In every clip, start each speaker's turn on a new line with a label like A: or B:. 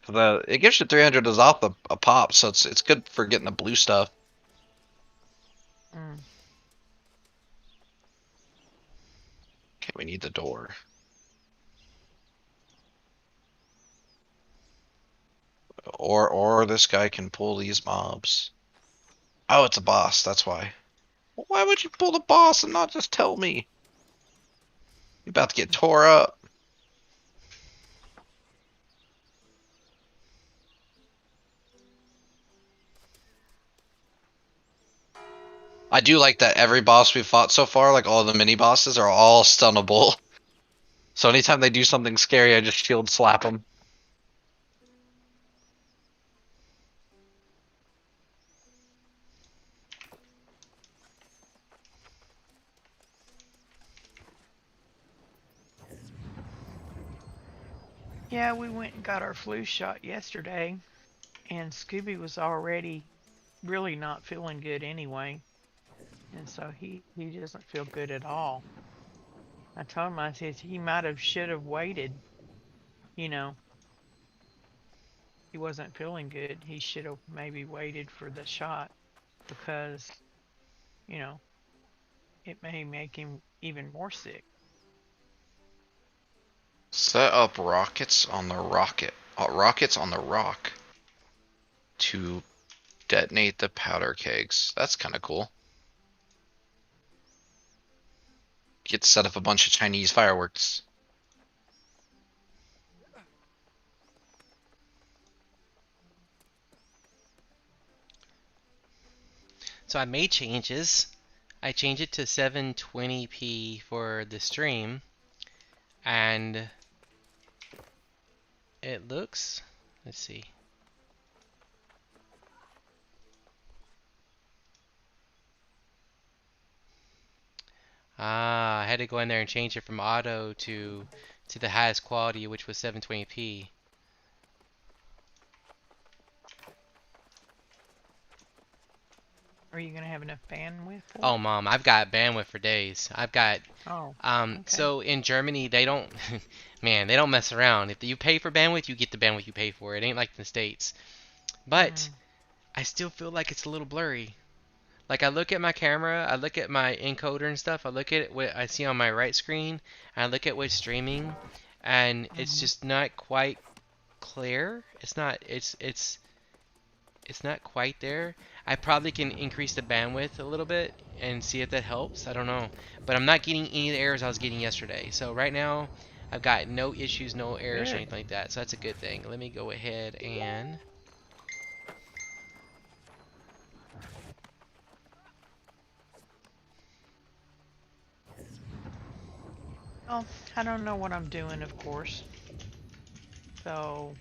A: It gives you 300 as off a pop, so it's good for getting the blue stuff.
B: Mm.
A: Okay, we need the door. Or this guy can pull these mobs. Oh, it's a boss. That's why. Well, why would you pull the boss and not just tell me? You're about to get tore up. I do like that every boss we've fought so far, like all the mini bosses, are all stunnable. So anytime they do something scary, I just shield slap them.
B: Yeah, we went and got our flu shot yesterday, and Scooby was already really not feeling good anyway, and so he doesn't feel good at all. I told him, I said he might have should have waited. You know, he wasn't feeling good. He should have maybe waited for the shot because you know it may make him even more sick.
A: Set up rockets on the rockets on the rock to detonate the powder kegs. That's kind of cool. You get to set up a bunch of Chinese fireworks.
C: So I made changes. I changed it to 720p for the stream, and it looks. Let's see. Ah, I had to go in there and change it from auto to the highest quality, which was 720p.
B: Are you gonna have enough bandwidth for
C: Oh,
B: it?
C: mom, I've got bandwidth for days. I've got
B: Oh, okay.
C: so in Germany they don't man, they don't mess around. If you pay for bandwidth, you get the bandwidth you pay for. It ain't like in the States. But
B: Mm,
C: I still feel like it's a little blurry. Like I look at my camera, I look at my encoder and stuff, I look at what I see on my right screen, and I look at what's streaming, and it's
B: hmm
C: just not quite clear. It's not quite there. I probably can increase the bandwidth a little bit and see if that helps. I don't know. But I'm not getting any of the errors I was getting yesterday. So right now I've got no issues, no errors or
B: Good.
C: anything like that. So that's a good thing. Let me go ahead and
B: Well, I don't know what I'm doing, of course. So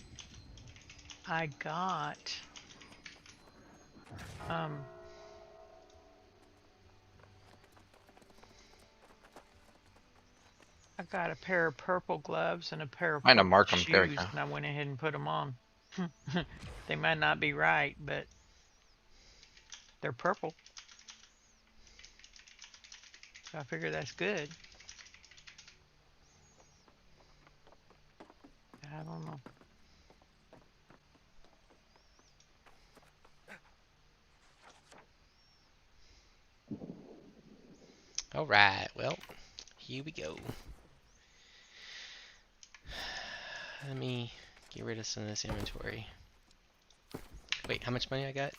B: I got um I got a pair of purple gloves and a pair of
A: Find a
B: purple
A: mark them. There we
B: shoes,
A: go.
B: and I went ahead and put them on. They might not be right, but they're purple, so I figure that's good. I don't know.
C: all right. Well, here we go. Let me get rid of some of this inventory. Wait, how much money I got?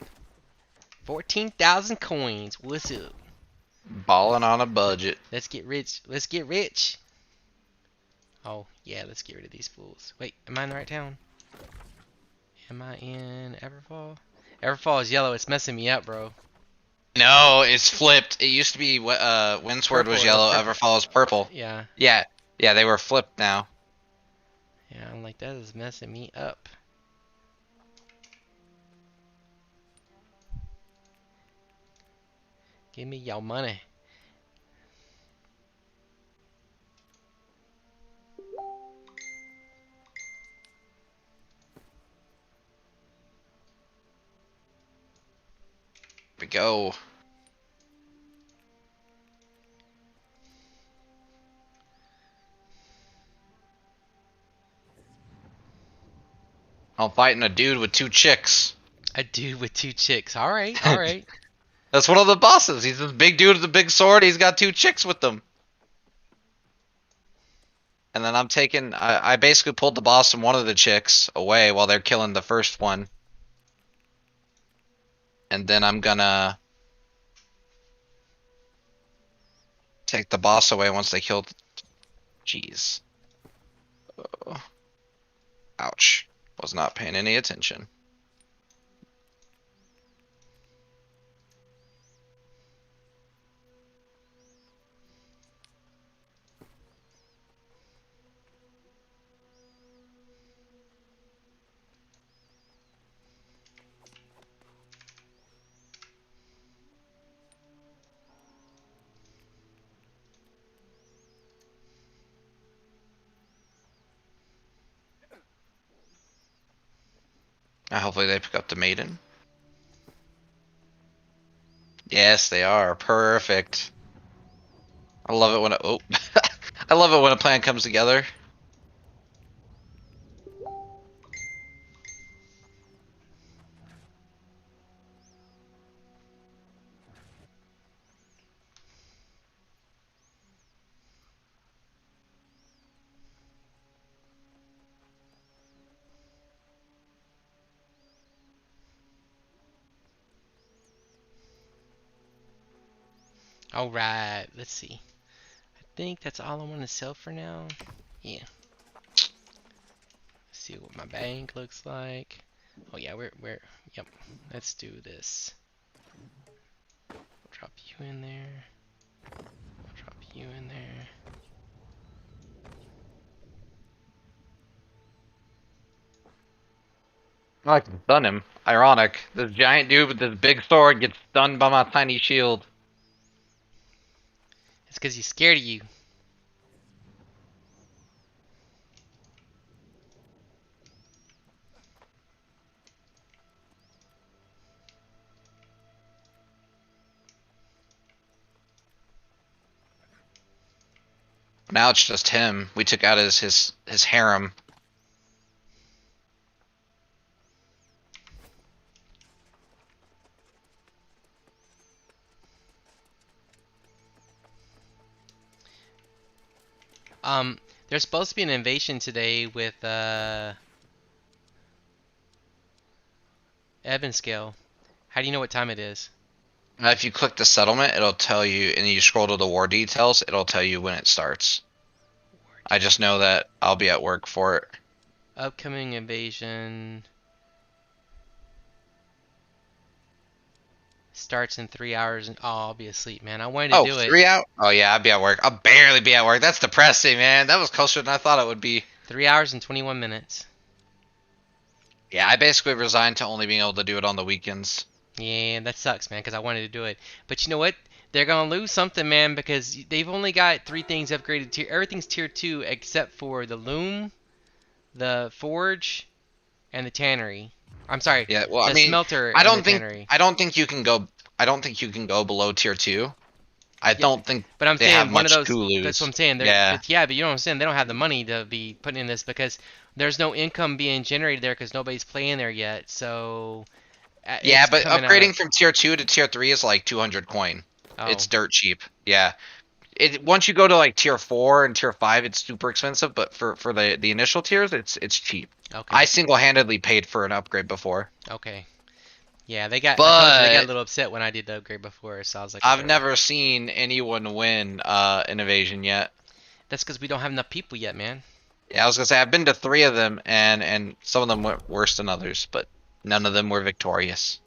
C: 14,000 coins. What's up?
A: Balling on a budget.
C: Let's get rich. Let's get rich. Oh, yeah, let's get rid of these fools. Wait, am I in the right town? Am I in Everfall? Everfall is yellow. It's messing me up, bro.
A: No, it's flipped. It used to be Windsword was
C: Purple. It was
A: yellow,
C: purple.
A: Everfall is purple.
C: Yeah.
A: Yeah, yeah, they were flipped now.
C: Yeah, I'm like, that is messing me up. Give me your money.
A: Here we go. I'm fighting a dude with 2 chicks.
C: A dude with 2 chicks. All right, all right.
A: That's one of the bosses. He's this big dude with a big sword. He's got 2 chicks with him. And then I basically pulled the boss and one of the chicks away while they're killing the first one. And then I'm gonna take the boss away once they killed. Jeez. Oh. Ouch. Was not paying any attention. Hopefully they pick up the maiden. Yes, they are. Perfect. I love it when I love it when a plan comes together.
C: All right, let's see. I think that's all I want to sell for now. Yeah. Let's see what my bank looks like. Oh yeah, yep. Let's do this. Drop you in there. Drop you in there.
A: I can stun him. Ironic. This giant dude with this big sword gets stunned by my tiny shield.
C: It's because he's scared of you.
A: Now it's just him. We took out his harem.
C: There's supposed to be an invasion today with Evanscale. How do you know what time it is?
A: If you click the settlement, it'll tell you, and you scroll to the war details, it'll tell you when it starts. I just know that I'll be at work for it.
C: Upcoming invasion starts in 3 hours, and I'll be asleep, man. I wanted to do it.
A: 3 hours? Oh yeah, I'll be at work. I'll barely be at work. That's depressing, man. That was closer than I thought it would be.
C: 3 hours and 21 minutes.
A: Yeah, I basically resigned to only being able to do it on the weekends.
C: Yeah, that sucks, man, because I wanted to do it. But you know what? They're going to lose something, man, because they've only got 3 things upgraded. Everything's tier 2 except for the loom, the forge, and the tannery. I'm sorry,
A: Yeah, well,
C: the
A: I mean,
C: smelter
A: I
C: and
A: don't
C: the
A: think
C: tannery.
A: I don't think you can go. I don't think you can go below tier 2. I
C: Yeah,
A: don't think
C: but I'm
A: they have
C: saying one of
A: much
C: those.
A: Gulus.
C: That's what I'm saying.
A: Yeah.
C: Yeah, but you know what I'm saying. They don't have the money to be putting in this because there's no income being generated there because nobody's playing there yet. So
A: Yeah,
C: it's
A: but
C: coming out of.
A: upgrading from tier 2 to tier 3 is like 200 coin. It's
C: Oh,
A: dirt cheap. Yeah. Once you go to like tier 4 and tier 5, it's super expensive, but for the initial tiers, it's cheap.
C: okay,
A: I single-handedly paid for an upgrade before.
C: okay. Yeah, they got. I told you they got a
A: But
C: little upset when I did the upgrade before, so I was like,
A: I've
C: okay.
A: never seen anyone win an invasion yet.
C: That's because we don't have enough people yet, man.
A: Yeah, I was gonna say I've been to 3 of them, and some of them went worse than others, but none of them were victorious.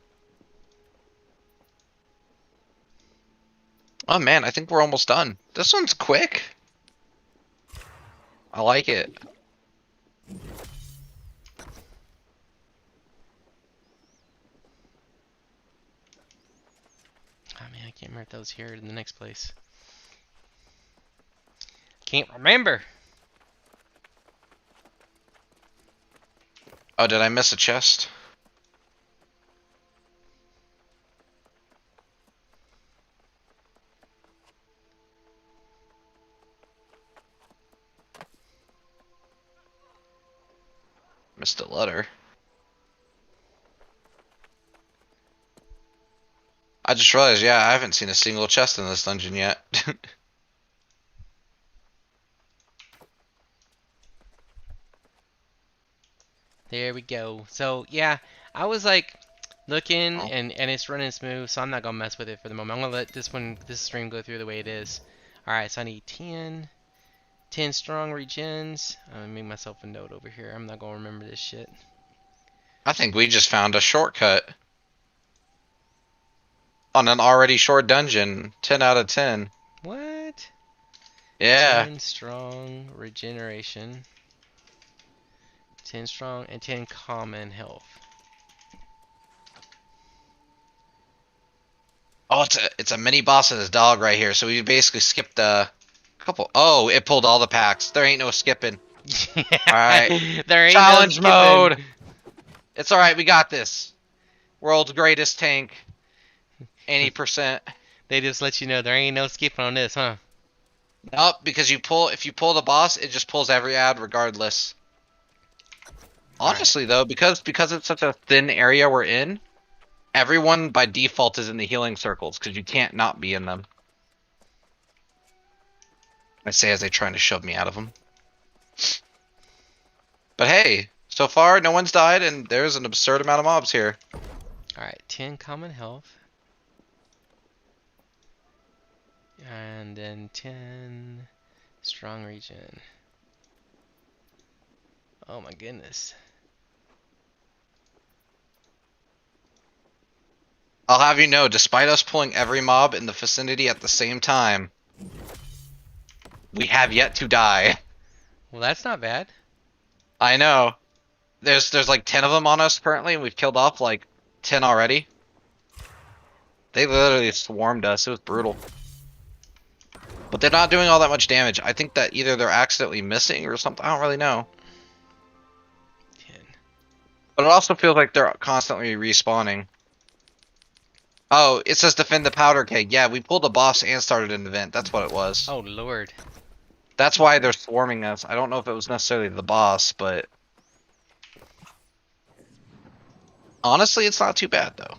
A: Oh man, I think we're almost done. This one's quick. I like it.
C: Oh man, I can't remember if that was here or in the next place. Can't remember.
A: Oh, did I miss a chest? Missed a letter. I just realized, yeah, I haven't seen a single chest in this dungeon yet.
C: There we go. So yeah, I was like looking
A: Oh,
C: and it's running smooth, so I'm not gonna mess with it for the moment. I'm gonna let this stream go through the way it is. Alright, so I need 10 strong regens. I'm gonna make myself a note over here. I'm not gonna remember this shit.
A: I think we just found a shortcut on an already short dungeon. 10 out of 10.
C: What?
A: Yeah.
C: 10 strong regeneration. 10 strong and 10 common health.
A: Oh, it's a mini boss and his dog right here. So we basically skipped a couple. Oh, it pulled all the packs. There ain't no skipping. All right.
C: There ain't no
A: Challenge
C: skipping.
A: mode. It's all right. We got this. World's greatest tank. 80%.
C: They just let you know there ain't no skipping on this, huh?
A: Nope, because if you pull the boss, it just pulls every ad regardless. Honestly, though, because it's such a thin area we're in, everyone by default is in the healing circles because you can't not be in them. I say as they trying to shove me out of them. But hey, so far no one's died, and there's an absurd amount of mobs here.
C: Alright, 10 common health. And then 10 strong regen. Oh my goodness.
A: I'll have you know, despite us pulling every mob in the vicinity at the same time, we have yet to die.
C: Well, that's not bad.
A: I know. There's like 10 of them on us currently, and we've killed off like 10 already. They literally swarmed us. It was brutal. But they're not doing all that much damage. I think that either they're accidentally missing or something. I don't really know.
C: 10.
A: But it also feels like they're constantly respawning. Oh, it says defend the powder keg. Yeah, we pulled a boss and started an event. That's what it was.
C: Oh lord.
A: That's why they're swarming us. I don't know if it was necessarily the boss, but... honestly, it's not too bad, though.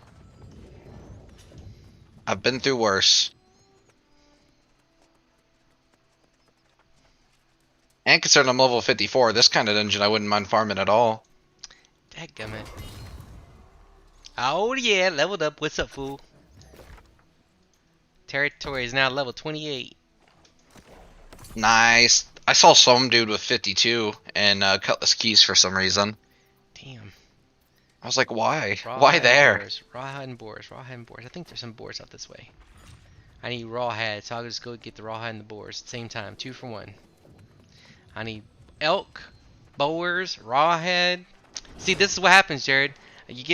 A: I've been through worse. And considering I'm level 54, this kind of dungeon I wouldn't mind farming at all.
C: Dadgummit. Oh yeah, leveled up. What's up, fool? Territory is now level 28.
A: Nice. I saw some dude with 52 and cutlass keys for some reason.
C: Damn.
A: I was like, why?
C: Rawhide
A: Why there?
C: Boars. Rawhide and boars. Rawhide and boars. I think there's some boars out this way. I need rawhide, so I'll just go get the rawhide and the boars at the same time. 2 for 1. I need elk, boars, rawhide. See, this is what happens, Jared. You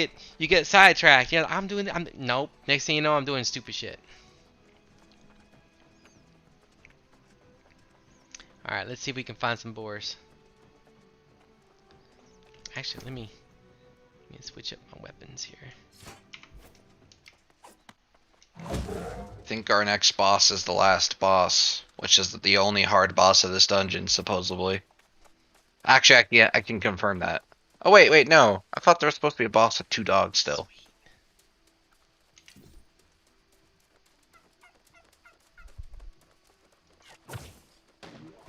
C: get sidetracked. Yeah, nope. Next thing you know, I'm doing stupid shit. All right, let's see if we can find some boars. Actually, let me switch up my weapons here.
A: I think our next boss is the last boss, which is the only hard boss of this dungeon, supposedly. Actually, I can confirm that. Oh, wait, no. I thought there was supposed to be a boss with 2 dogs still.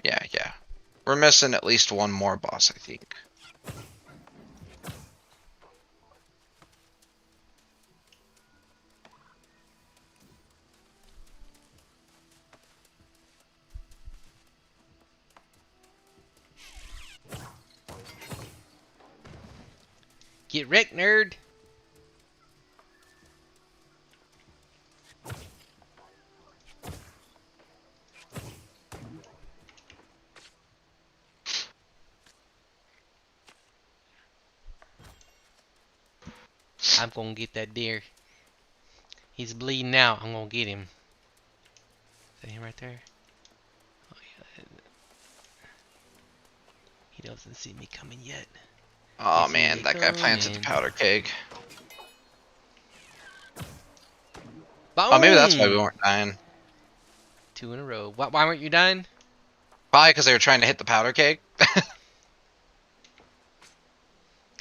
A: Yeah. We're missing at least one more boss, I think.
C: Get wrecked, nerd. I'm gonna get that deer. He's bleeding out. I'm gonna get him. Is that him right there? Oh yeah. He doesn't see me coming yet.
A: Oh man, that guy planted the powder keg.
C: Boom!
A: Oh, maybe that's why we weren't dying.
C: 2 in a row. Why weren't you dying?
A: Probably because they were trying to hit the powder keg.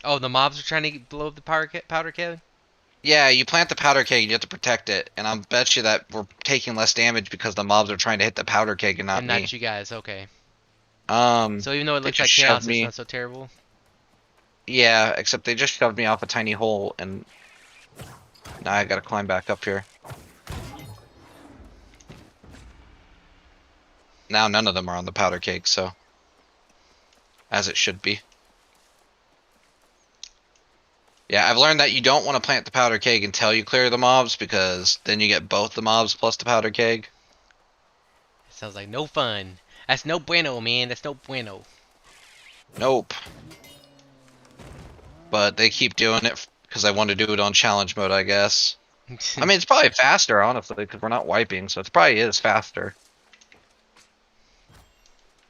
C: Oh, the mobs were trying to blow up the powder keg?
A: Yeah, you plant the powder keg, you have to protect it, and I'll bet you that we're taking less damage because the mobs are trying to hit the powder keg and not
C: And
A: me.
C: not you guys. Okay.
A: Um,
C: So even though it
A: they
C: looks
A: just
C: like
A: shoved
C: chaos, it's
A: me.
C: not so terrible.
A: Yeah, except they just shoved me off a tiny hole, and now I gotta climb back up here. Now none of them are on the powder keg, so as it should be. Yeah, I've learned that you don't want to plant the powder keg until you clear the mobs because then you get both the mobs plus the powder keg.
C: It sounds like no fun. That's no bueno, man. That's no bueno.
A: Nope. But they keep doing it because I want to do it on challenge mode, I guess. I mean, it's probably faster, honestly, because we're not wiping, so it probably is faster.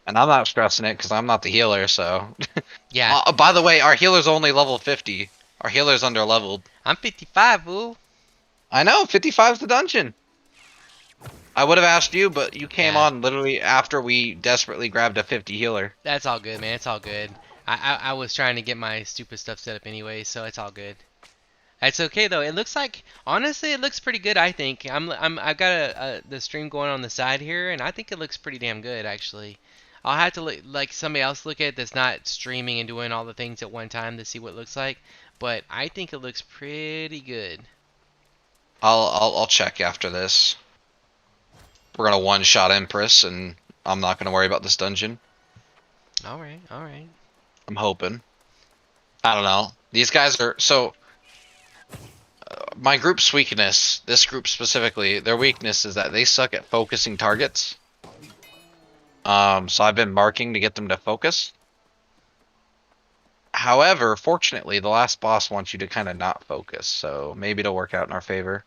A: And I'm not stressing it because I'm not the healer, so.
C: Yeah,
A: By the way, our healer's only level 50. Our healer's under leveled.
C: I'm 55, fool.
A: I know, 55's the dungeon. I would have asked you, but you came
C: Yeah,
A: on literally after we desperately grabbed a 50 healer.
C: that's all good, man. It's all good. I was trying to get my stupid stuff set up anyway, so it's all good. It's okay though. It looks like honestly, it looks pretty good. I think I've got the stream going on the side here, and I think it looks pretty damn good actually. I'll have to like somebody else look at it that's not streaming and doing all the things at one time to see what it looks like. But I think it looks pretty good.
A: I'll check after this. We're gonna one-shot Empress, and I'm not gonna worry about this dungeon.
C: All right, all right.
A: I'm hoping. I don't know. These guys are so. My group's weakness, this group specifically, their weakness is that they suck at focusing targets. So I've been marking to get them to focus. However, fortunately, the last boss wants you to kind of not focus, so maybe it'll work out in our favor.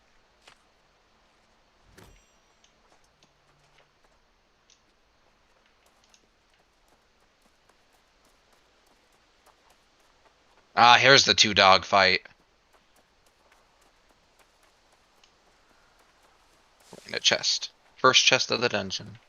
A: Ah, here's the two dog fight. In a chest. First chest of the dungeon.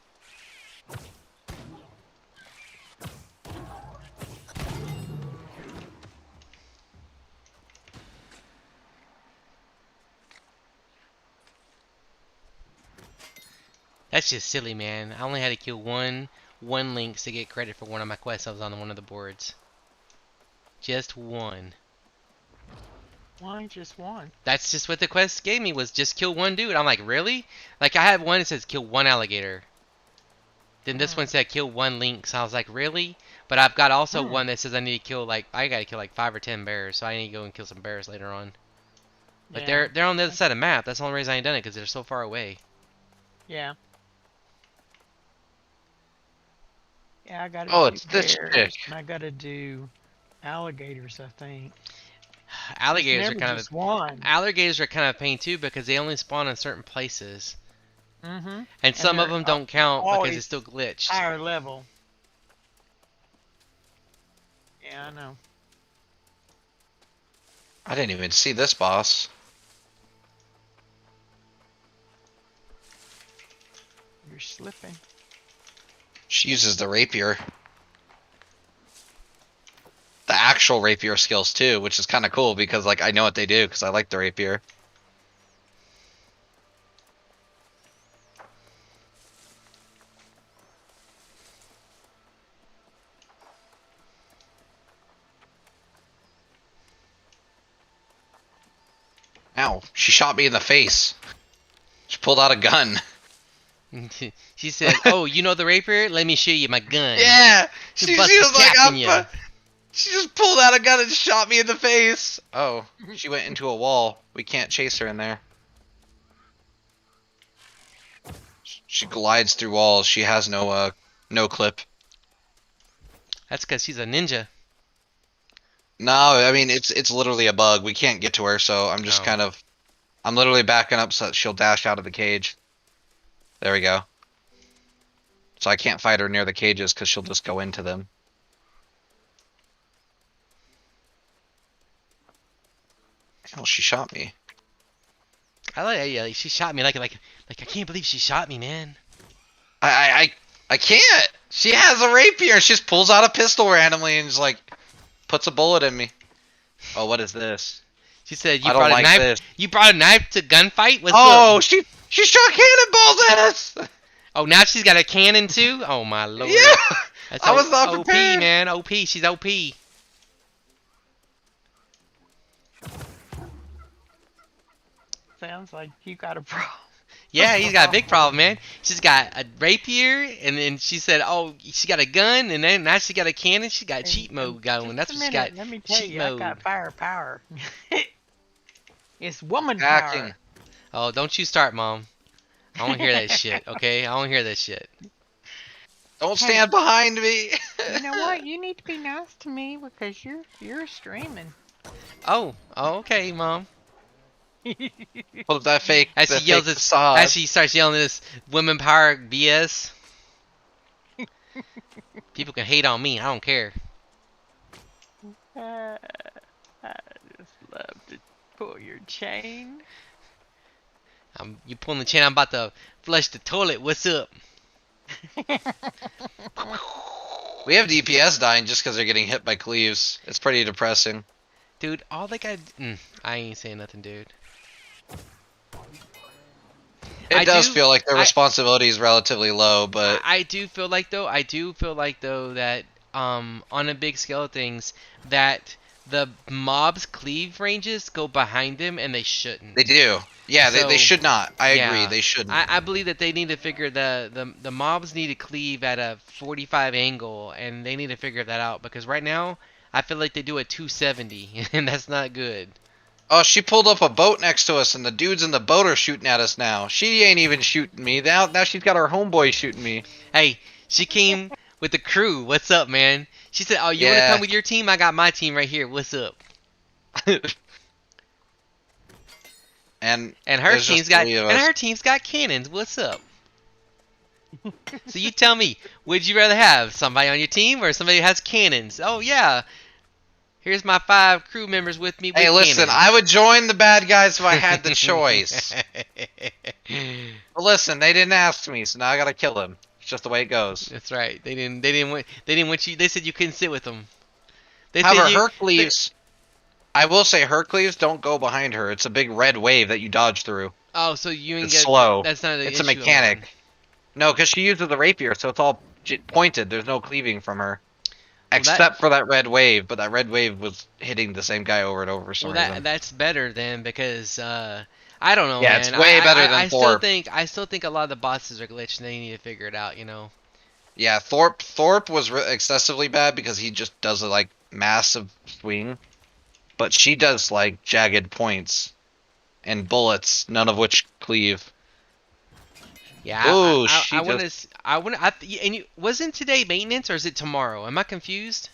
C: That's just silly, man. I only had to kill one lynx to get credit for one of my quests. I was on one of the boards. Just one.
B: Why just one?
C: That's just what the quest gave me was just kill one dude. I'm like, really? Like I have one that says kill one alligator. Then this one said kill one lynx. I was like, really? But I've got also one that says I need to kill like I gotta kill like 5 or 10 bears, so I need to go and kill some bears later on. But
B: Yeah.
C: they're on the other side of the map. That's the only reason I ain't done it because they're so far away.
B: Yeah. Yeah, I gotta
A: Oh,
B: do
A: it's this
B: bears,
A: chick.
B: and I gotta do alligators, I think.
C: Alligators
B: It's
C: are
B: never
C: kind
B: just
C: of
B: one.
C: alligators are kind of a pain too because they only spawn in certain places,
B: Mm-hmm.
C: and some of
B: they're
C: them don't count because
B: always
C: it's still glitched.
B: higher level. Yeah, I know.
A: I didn't even see this boss.
B: You're slipping.
A: She uses the rapier. The actual rapier skills too, which is kind of cool because like I know what they do because I like the rapier. Ow, she shot me in the face. She pulled out a gun.
C: She said, "Oh, you know the rapier? Let me show you my gun."
A: Yeah! She
C: bust
A: was
C: the
A: like,
C: cap in ya.
A: she just pulled out a gun and shot me in the face. Oh, she went into a wall. We can't chase her in there. She glides through walls. She has no clip.
C: That's because she's a ninja.
A: No, I mean it's literally a bug. We can't get to her, so I'm just
C: Oh.
A: I'm literally backing up so that she'll dash out of the cage. There we go. So I can't fight her near the cages because she'll just go into them. Oh, she shot me.
C: I like, yeah, she shot me like I can't believe she shot me, man.
A: I can't. She has a rapier. She just pulls out a pistol randomly and just like puts a bullet in me. Oh, what is this?
C: She said you
A: I don't
C: brought a
A: like
C: knife.
A: this.
C: You brought a knife to gunfight. What's
A: Oh,
C: up?
A: she shot cannonballs at us.
C: Oh, now she's got a cannon too. Oh my lord.
A: Yeah,
C: That's
A: I was not
C: OP,
A: prepared.
C: man. OP. She's OP.
B: Sounds like you got a problem.
C: Yeah, he's got a big problem, man. She's got a rapier, and then she said, "Oh, she got a gun, and then now she got a cannon. She got cheat mode going. That's
B: Just
C: what
B: a
C: she got.
B: minute, let me tell
C: Cheat
B: you, I
C: mode.
B: got firepower. It's woman
A: Hacking.
B: power.
C: Oh, don't you start, mom. I don't hear that shit. Okay, I don't hear that shit.
A: Don't
B: Hey,
A: stand behind me.
B: you know what? You need to be nice to me because you're streaming.
C: Oh, okay, mom.
A: Pull up that fake,
C: As she yells this,
A: facade.
C: as she starts yelling this women power BS. People can hate on me. I don't care.
B: I just love to pull your chain.
C: You pulling the chain. I'm about to flush the toilet. What's up?
A: We have DPS dying just because they're getting hit by cleaves. It's pretty depressing.
C: Dude, all they got. I ain't saying nothing, dude.
A: It does feel like their responsibility is relatively low, but
C: I do feel like though. That on a big scale of things, that the mobs' cleave ranges go behind them, and they shouldn't.
A: they do. Yeah,
C: So,
A: they should not. I agree.
C: yeah,
A: They shouldn't.
C: I believe that they need to figure the mobs need to cleave at a 45 angle, and they need to figure that out because right now I feel like they do a 270, and that's not good.
A: Oh, she pulled up a boat next to us, and the dudes in the boat are shooting at us now. She ain't even shooting me. Now she's got her homeboy shooting me.
C: Hey, she came with the crew. What's up, man? She said, "Oh, you want to
A: Yeah.
C: come with your team? I got my team right here. What's up?"
A: and
C: her
A: there's
C: team's
A: just
C: got
A: three of us.
C: cannons. What's up? So you tell me, would you rather have somebody on your team or somebody who has cannons? Oh yeah, here's my 5 crew members with me.
A: Hey,
C: with
A: listen,
C: cannons.
A: I would join the bad guys if I had the choice. But listen, they didn't ask me, so now I gotta kill them. It's just the way it goes.
C: That's right. They didn't want you. They said you couldn't sit with them. They
A: However,
C: said you.
A: her cleaves, I will say her cleaves don't go behind her. It's a big red wave that you dodge through.
C: Oh, so you ain't
A: It's
C: get.
A: slow.
C: That's not.
A: It's a mechanic. No, because she uses the rapier, so it's all pointed. There's no cleaving from her. Except for that red wave, but that red wave was hitting the same guy over and over for some reason.
C: That's better then because I don't know,
A: Yeah,
C: man.
A: it's way better than Thorpe.
C: I still think a lot of the bosses are glitched and they need to figure it out, you know.
A: Yeah, Thorpe was excessively bad because he just does a like massive swing, but she does like jagged points and bullets, none of which cleave.
C: Yeah,
A: Ooh,
C: I want to. And you wasn't today maintenance or is it tomorrow? Am I confused?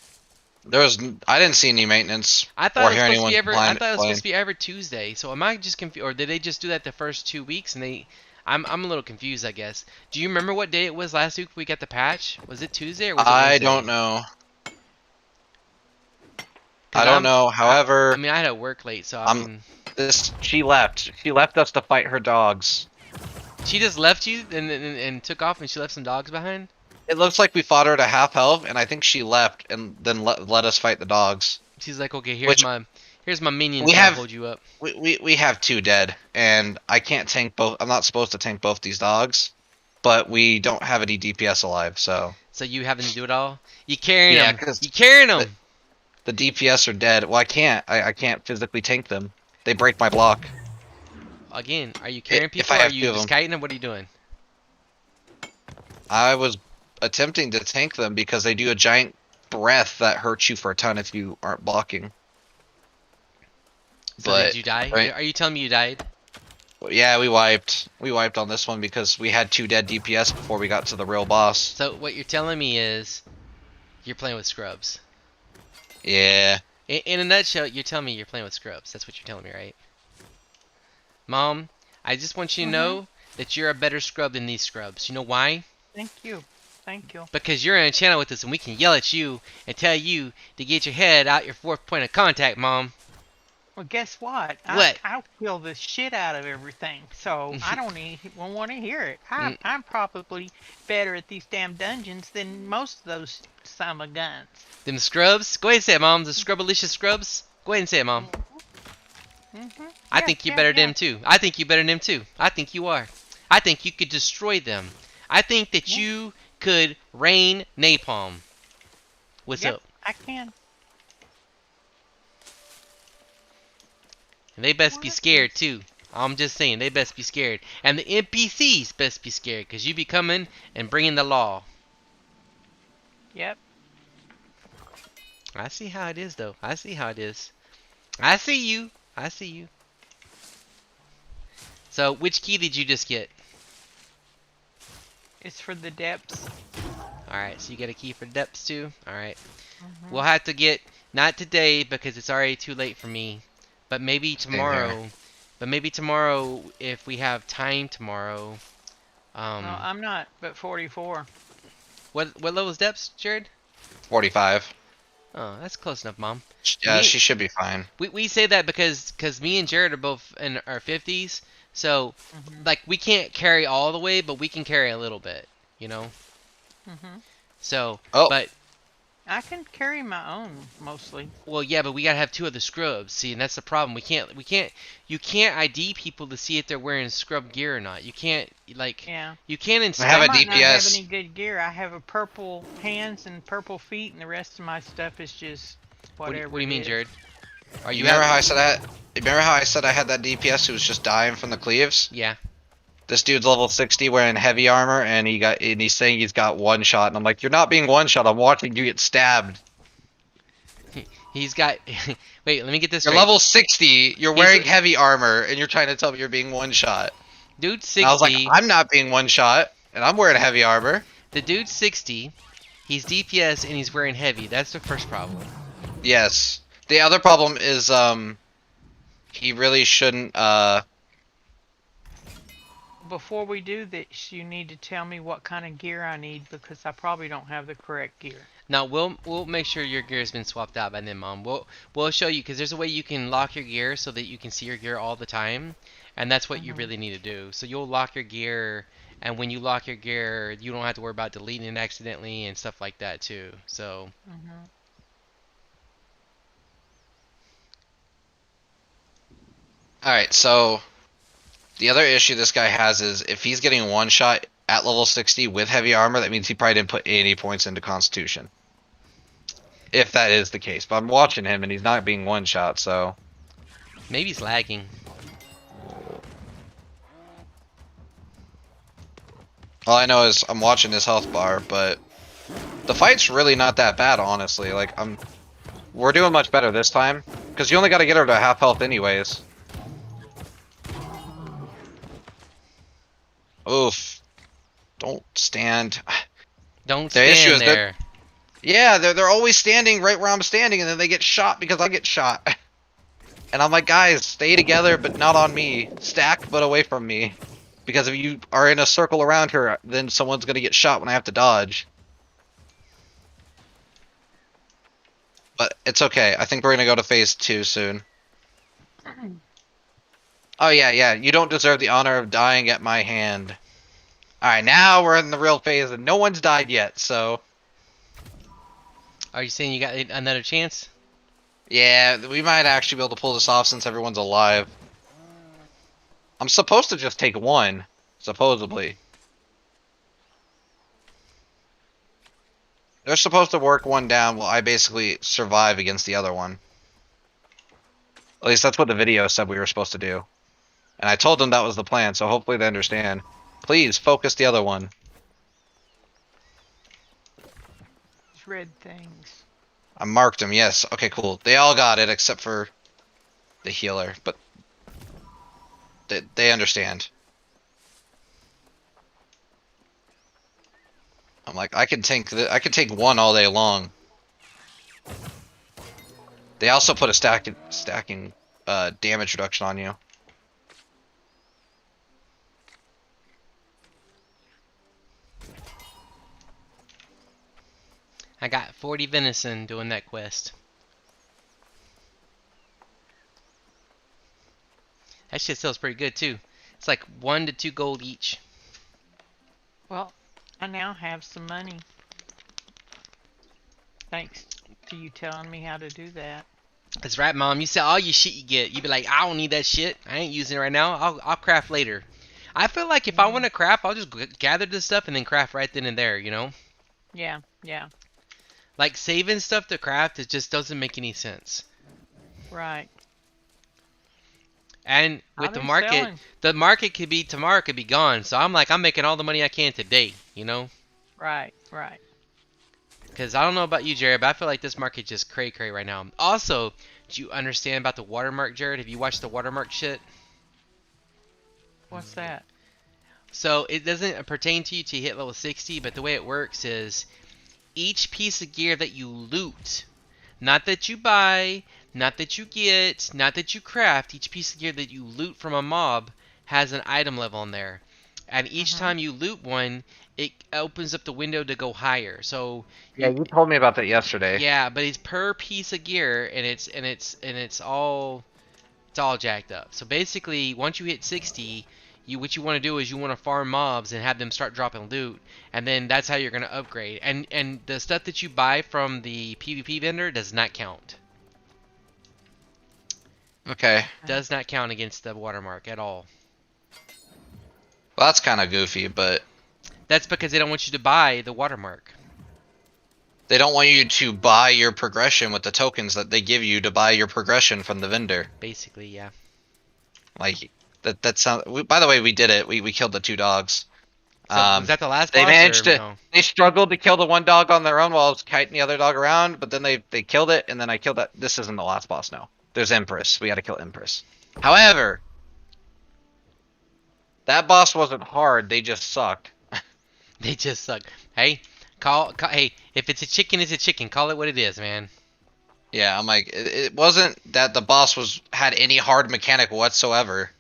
A: I didn't see any maintenance.
C: I thought
A: or
C: it
A: hear
C: was supposed to
A: anyone
C: be I thought it was
A: complain.
C: supposed to be every Tuesday. So am I just confused, or did they just do that the first 2 weeks? And I'm a little confused, I guess. Do you remember what day it was last week we got the patch? Was it Tuesday or was it Wednesday?
A: I don't know. I don't know. However,
C: I mean, I had to work late, so
A: she left. She left us to fight her dogs.
C: She just left you and took off, and she left some dogs behind.
A: It looks like we fought her to half health, and I think she left and then let us fight the dogs.
C: She's like, okay, here's my minions.
A: I'll
C: hold you up.
A: We have 2 dead, and I can't tank both. I'm not supposed to tank both these dogs, but we don't have any DPS alive, so.
C: So you having to do it all? You carrying them?
A: Cause
C: you carrying them?
A: The DPS are dead. Well, I can't. I can't physically tank them. They break my block.
C: Again, are you carrying people?
A: If I
C: Or are
A: have
C: you
A: 2 of
C: just
A: them.
C: kiting them? What are you doing?
A: I was attempting to tank them because they do a giant breath that hurts you for a ton if you aren't blocking.
C: So
A: But
C: did you die?
A: right,
C: Are you telling me you died?
A: yeah, we wiped. We wiped on this one because we had 2 dead DPS before we got to the real boss.
C: So what you're telling me is you're playing with scrubs.
A: Yeah.
C: In a nutshell, you're telling me you're playing with scrubs. That's what you're telling me, right? Mom, I just want you to know that you're a better scrub than these scrubs. You know why?
B: Thank you. Thank you.
C: Because you're in a channel with us and we can yell at you and tell you to get your head out your 4th point of contact, Mom.
B: Well, guess what?
C: What?
B: I'll kill the shit out of everything, so I don't even want to hear it. I'm probably better at these damn dungeons than most of those son of guns.
C: Them scrubs? Go ahead and say it, Mom. The scrubbalicious scrubs? Go ahead and say it, Mom. I
B: Yeah,
C: think you're
B: yeah,
C: better than
B: yeah,
C: him too. I think you're better than him too. I think you are. I think you could destroy them. I think that
B: yeah.
C: you could rain napalm. What's
B: Yep,
C: up?
B: I can.
C: And they best be
B: What
C: scared
B: is?
C: too. I'm just saying, they best be scared. And the NPCs best be scared, because you be coming and bringing the law.
B: Yep.
C: I see how it is, though. I see how it is. I see you. I see you. So, which key did you just get?
B: It's for the depths.
C: Alright, so you get a key for depths too? Alright. We'll
B: Mhm.
C: have to get, not today, because it's already too late for me. But maybe
A: Same here.
C: tomorrow. But maybe tomorrow, if we have time tomorrow.
B: Well,
C: Um,
B: I'm not, but 44.
C: what level is depths, Jared?
A: 45.
C: Oh, that's close enough, Mom.
A: Yeah,
C: Me,
A: she should be fine.
C: we say that because me and Jared are both in our 50s, so
B: Mhm.
C: like we can't carry all the way, but we can carry a little bit, you know.
B: Mhm.
C: So,
A: Oh,
C: but
B: I can carry my own mostly.
C: well, yeah, but we gotta have two other scrubs. See, and that's the problem. You can't ID people to see if they're wearing scrub gear or not. You can't like,
B: Yeah.
C: you can't
A: I have
B: I
A: a
C: inspect.
B: might not have
A: DPS.
B: any good gear. I have a purple hands and purple feet, and the rest of my stuff is just
C: What
B: whatever
C: do you
B: it
C: mean,
B: is.
C: Jared? Are
A: You
C: you
A: remember
C: have?
A: how I said remember how I said I had that DPS who was just dying from the cleaves?
C: Yeah.
A: This dude's level 60 wearing heavy armor and he's saying he's got one shot and I'm like, "You're not being one shot. I'm watching you get stabbed.
C: He's got. Wait, let me get this
A: You're
C: straight.
A: level 60, you're
C: He's
A: wearing heavy armor and you're trying to tell me you're being one shot."
C: dude
A: And I was like,
C: 60.
A: "I'm not being one shot and I'm wearing heavy armor."
C: The dude's 60. He's DPS and he's wearing heavy. That's the first problem.
A: Yes. The other problem is he really shouldn't
B: Before we do this, you need to tell me what kind of gear I need because I probably don't have the correct gear.
C: Now we'll make sure your gear has been swapped out by then, Mom. We'll show you because there's a way you can lock your gear so that you can see your gear all the time, and that's what you
B: Mhm.
C: really need to do. So you'll lock your gear, and when you lock your gear, you don't have to worry about deleting it accidentally and stuff like that too. So
B: Mhm.
A: Alright, so the other issue this guy has is if he's getting one shot at level 60 with heavy armor, that means he probably didn't put any points into Constitution. If that is the case. But I'm watching him and he's not being one shot, so.
C: maybe it's lagging.
A: All I know is I'm watching his health bar, but the fight's really not that bad, honestly. Like, we're doing much better this time. Because you only gotta get her to half health anyways. Oof. Don't stand.
C: Don't
A: The issue
C: stand
A: is that,
C: there.
A: yeah, they're always standing right where I'm standing, and then they get shot because I get shot. And I'm like, guys, stay together, but not on me. Stack, but away from me. Because if you are in a circle around her, then someone's gonna get shot when I have to dodge. But it's okay. I think we're gonna go to phase 2 soon. Oh yeah, yeah. You don't deserve the honor of dying at my hand. Alright, now we're in the real phase and no one's died yet, so.
C: Are you saying you got another chance?
A: Yeah, we might actually be able to pull this off since everyone's alive. I'm supposed to just take one, supposedly. They're supposed to work one down while I basically survive against the other one. At least that's what the video said we were supposed to do. And I told them that was the plan, so hopefully they understand. Please, focus the other one.
B: These red things.
A: I marked them, yes. Okay, cool. They all got it except for the healer, but they understand. I'm like, I can take one all day long. They also put a stacking damage reduction on you.
C: I got 40 venison doing that quest. That shit sells pretty good too. It's like 1 to 2 gold each.
B: Well, I now have some money. Thanks to you telling me how to do that.
C: That's right, Mom. You sell all your shit you get. You be like, I don't need that shit. I ain't using it right now. I'll craft later. I feel like if I want
B: Mm,
C: to craft, I'll just gather this stuff and then craft right then and there. You know,
B: yeah, yeah,
C: like saving stuff to craft, it just doesn't make any sense.
B: right.
C: And with
B: I've been selling.
C: the market could be tomorrow, could be gone. So I'm like, I'm making all the money I can today. You know,
B: Right, right.
C: because I don't know about you, Jared, but I feel like this market just cray cray right now. Also, do you understand about the watermark, Jared? Have you watched the watermark shit?
B: What's that?
C: So it doesn't pertain to you to hit level 60, but the way it works is each piece of gear that you loot, not that you buy, not that you get, not that you craft, each piece of gear that you loot from a mob has an item level in there. And each
B: Mhm.
C: time you loot one, it opens up the window to go higher. So
A: Yeah,
C: you
A: you told me about that yesterday.
C: yeah, but it's per piece of gear and it's all jacked up. So basically, once you hit 60, what you want to do is you want to farm mobs and have them start dropping loot, and then that's how you're gonna upgrade. And the stuff that you buy from the PvP vendor does not count.
A: Okay.
C: Does not count against the watermark at all.
A: Well, that's kind of goofy, but
C: That's because they don't want you to buy the watermark.
A: they don't want you to buy your progression with the tokens that they give you to buy your progression from the vendor.
C: Basically, yeah.
A: Like that sounds. By the way, we did it. We killed the 2 dogs.
C: So was that the last
A: They
C: boss
A: managed
C: or
A: to.
C: no?
A: They struggled to kill the 1 dog on their own while I was kiting the other dog around, but then they killed it, and then I killed that. This isn't the last boss, no. There's Empress. We got to kill Empress. However, that boss wasn't hard. They just sucked.
C: They just suck. Hey, hey, if it's a chicken, it's a chicken. Call it what it is, man.
A: Yeah, I'm like, it wasn't that the boss had any hard mechanic whatsoever.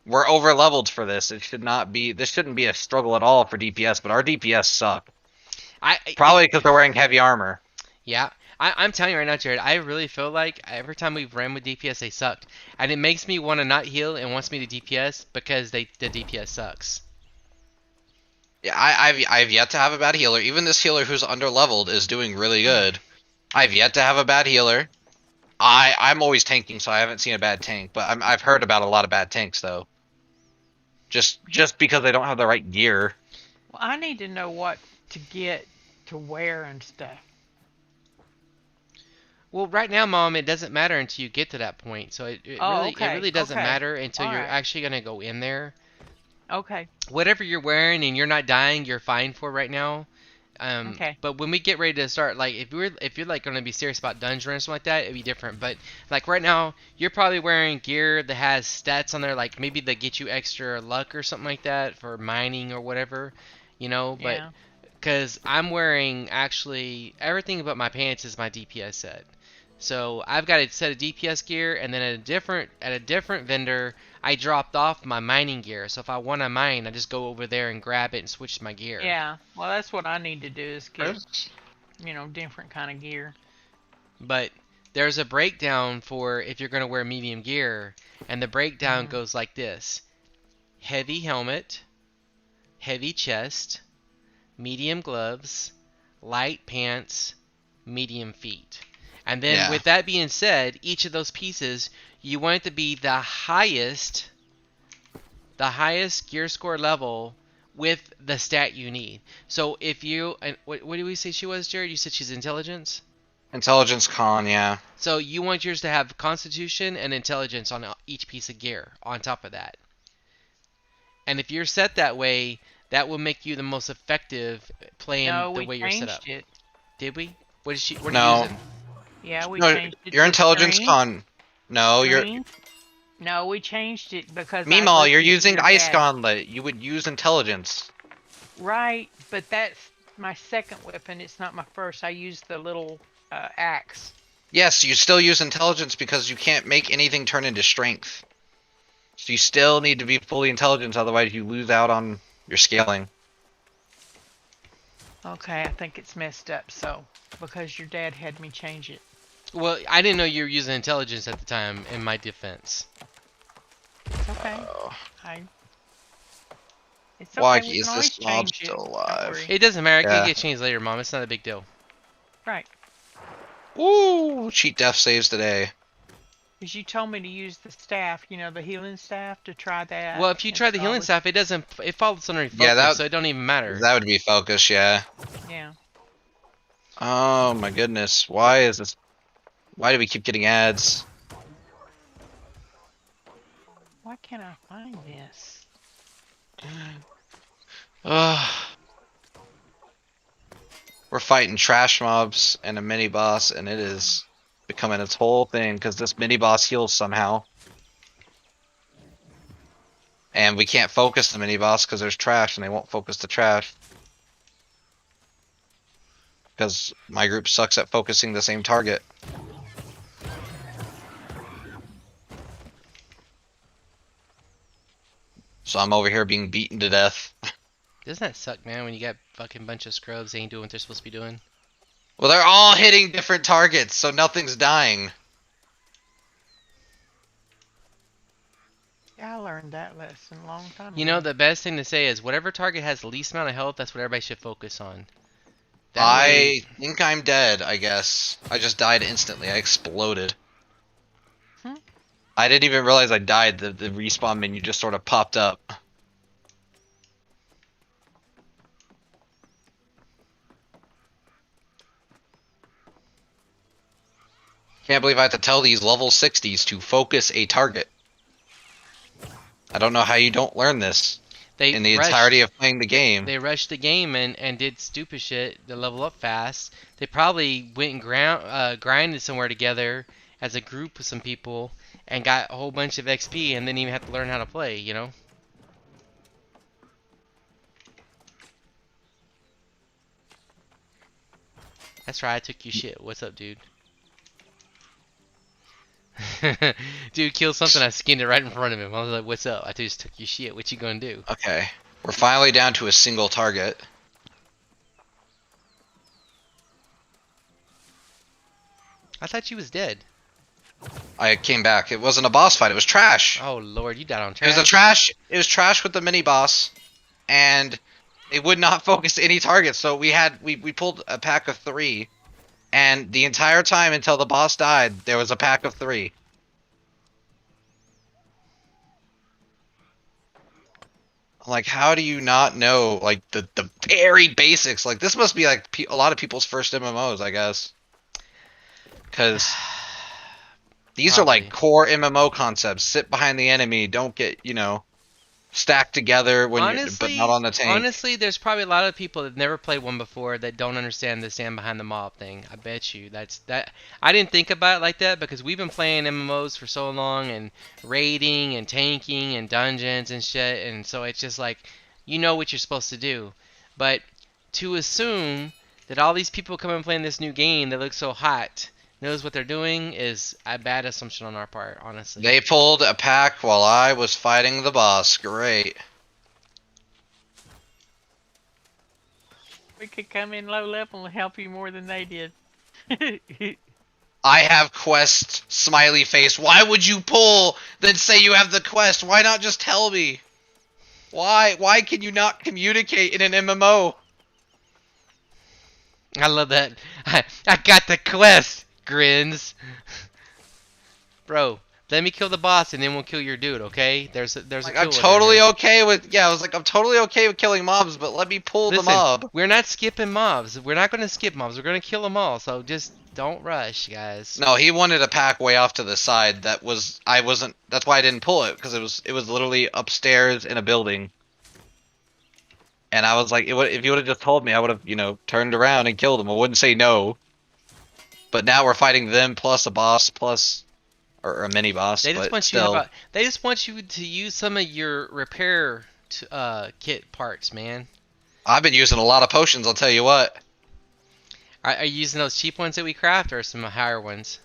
A: We're over leveled for this. It should not be. This shouldn't be a struggle at all for DPS, but our DPS suck. Probably because they're wearing heavy armor.
C: Yeah, I'm telling you right now, Jared. I really feel like every time we've ran with DPS, they sucked, and it makes me want to not heal and wants me to DPS because the DPS sucks.
A: Yeah, I've yet to have a bad healer. Even this healer who's under leveled is doing really good. I've yet to have a bad healer. I'm always tanking, so I haven't seen a bad tank. But I've heard about a lot of bad tanks though. Just because they don't have the right gear.
B: Well, I need to know what to get to wear and stuff.
C: Well, right now, Mom, it doesn't matter until you get to that point. So
B: Oh,
C: it
B: okay,
C: really doesn't
B: okay.
C: matter until
B: All
C: you're
B: right.
C: actually gonna go in there.
B: Okay,
C: Whatever you're wearing and you're not dying, you're fine for right now.
B: okay.
C: But when we get ready to start, like if you're like gonna be serious about dungeon or something like that, it'd be different. But like right now, you're probably wearing gear that has stats on there, like maybe that get you extra luck or something like that for mining or whatever, you know. But
B: Yeah.
C: because I'm wearing actually everything but my pants is my DPS set. So I've got a set of DPS gear, and then at a different vendor, I dropped off my mining gear. So if I want to mine, I just go over there and grab it and switch my gear.
B: Yeah. Well, that's what I need to do is get, different kind of gear.
C: But there's a breakdown for if you're going to wear medium gear, and the breakdown
B: Mhm.
C: goes like this: heavy helmet, heavy chest, medium gloves, light pants, medium feet. And then
A: Yeah.
C: with that being said, each of those pieces, you want it to be the highest gear score level with the stat you need. So if you, and what did we say she was, Jared? You said she's intelligence?
A: Intelligence con, yeah.
C: So you want yours to have constitution and intelligence on each piece of gear on top of that. And if you're set that way, that will make you the most effective playing
B: No,
C: the
B: we
C: way you're set up.
B: changed it.
C: Did we? What are you
A: No.
C: using?
B: Yeah, we
A: No,
B: changed it
A: your
B: to
A: intelligence
B: screen.
A: con. No, you're
B: Screen. No, we changed it because I
A: Meemaw, you're
B: listened to
A: using
B: your
A: Ice
B: dad.
A: Gauntlet. You would use intelligence.
B: Right, but that's my second weapon. It's not my first. I used the little axe.
A: Yes, you still use intelligence because you can't make anything turn into strength. So you still need to be fully intelligent, otherwise you lose out on your scaling.
B: Okay, I think it's messed up. So because your dad had me change it.
C: Well, I didn't know you were using intelligence at the time, in my defense.
B: It's okay.
A: Oh.
B: It's okay.
A: Why
B: We
A: is
B: can always
A: this mob
B: change it.
A: still
B: Don't
A: alive?
B: worry.
C: It doesn't matter. It
A: Yeah.
C: can get changed later, Mom. It's not a big deal.
B: Right.
A: Ooh, cheat death saves today.
B: Because you told me to use the staff, you know, the healing staff, to try that.
C: Well, if you
B: And
C: try the
B: so I
C: healing
B: was,
C: staff, it doesn't. It falls under
A: Yeah,
C: focus, so it don't even matter.
A: that would be focus, yeah.
B: yeah.
A: Oh my goodness. Why is this? Why do we keep getting ads?
B: Why can't I find this?
A: Ugh. We're fighting trash mobs and a mini boss, and it is becoming its whole thing because this mini boss heals somehow. And we can't focus the mini boss because there's trash and they won't focus the trash. Because my group sucks at focusing the same target. So I'm over here being beaten to death.
C: Doesn't that suck, man? When you got fucking bunch of scrubs, they ain't doing what they're supposed to be doing.
A: Well, they're all hitting different targets, so nothing's dying.
B: Yeah, I learned that lesson a long time
C: You know,
B: ago.
C: the best thing to say is whatever target has the least amount of health, that's what everybody should focus on. That way,
A: I think I'm dead, I guess. I just died instantly. I exploded.
B: Hmm?
A: I didn't even realize I died. The respawn menu just sort of popped up. Can't believe I have to tell these level 60s to focus a target. I don't know how you don't learn this
C: they
A: in the entirety
C: rushed.
A: of playing the game.
C: They rushed the game and did stupid shit to level up fast. They probably went and grinded somewhere together as a group with some people and got a whole bunch of XP and didn't even have to learn how to play, you know? That's right, I took you shit. What's up, dude? Dude killed something, I skinned it right in front of him. I was like, what's up? I just took your shit. What you gonna do?
A: Okay. We're finally down to a single target.
C: I thought you was dead.
A: I came back. It wasn't a boss fight. It was trash.
C: Oh, Lord, you died on
A: It was a
C: trash?
A: trash. It was trash with the mini boss, and it would not focus any targets. So we pulled a pack of 3, and the entire time until the boss died, there was a pack of 3. Like, how do you not know like the very basics? Like, this must be like a lot of people's first MMOs, I guess, because these are like
C: Probably.
A: core MMO concepts. Sit behind the enemy. Don't get stacked together when you're, but not
C: Honestly,
A: on the tank.
C: honestly, there's probably a lot of people that never played one before that don't understand the stand behind the mob thing. I bet you that's that. I didn't think about it like that because we've been playing MMOs for so long and raiding and tanking and dungeons and shit, and so it's just like you know what you're supposed to do. But to assume that all these people come and play in this new game that looks so hot knows what they're doing is a bad assumption on our part, honestly.
A: They pulled a pack while I was fighting the boss. Great.
B: We could come in low level and help you more than they did.
A: I have quest, smiley face. Why would you pull, then say you have the quest? Why not just tell me? Why can you not communicate in an MMO?
C: I love that. I got the quest, grins. Bro, let me kill the boss and then we'll kill your dude, okay? There's a
A: Like, I'm
C: kill order
A: totally
C: here.
A: okay with, yeah, I was like, I'm totally okay with killing mobs, but let me pull the
C: Listen,
A: mob.
C: we're not skipping mobs. We're not going to skip mobs. We're going to kill them all. So just don't rush, guys.
A: No, he wanted a pack way off to the side that was, I wasn't, that's why I didn't pull it, because it was literally upstairs in a building. And I was like, if you would have just told me, I would have, turned around and killed him. I wouldn't say no. But now we're fighting them plus a boss plus, or a mini boss,
C: They just
A: but
C: want you to have
A: still.
C: a, they just want you to use some of your repair kit parts, man.
A: I've been using a lot of potions, I'll tell you what.
C: Are you using those cheap ones that we craft or some higher ones?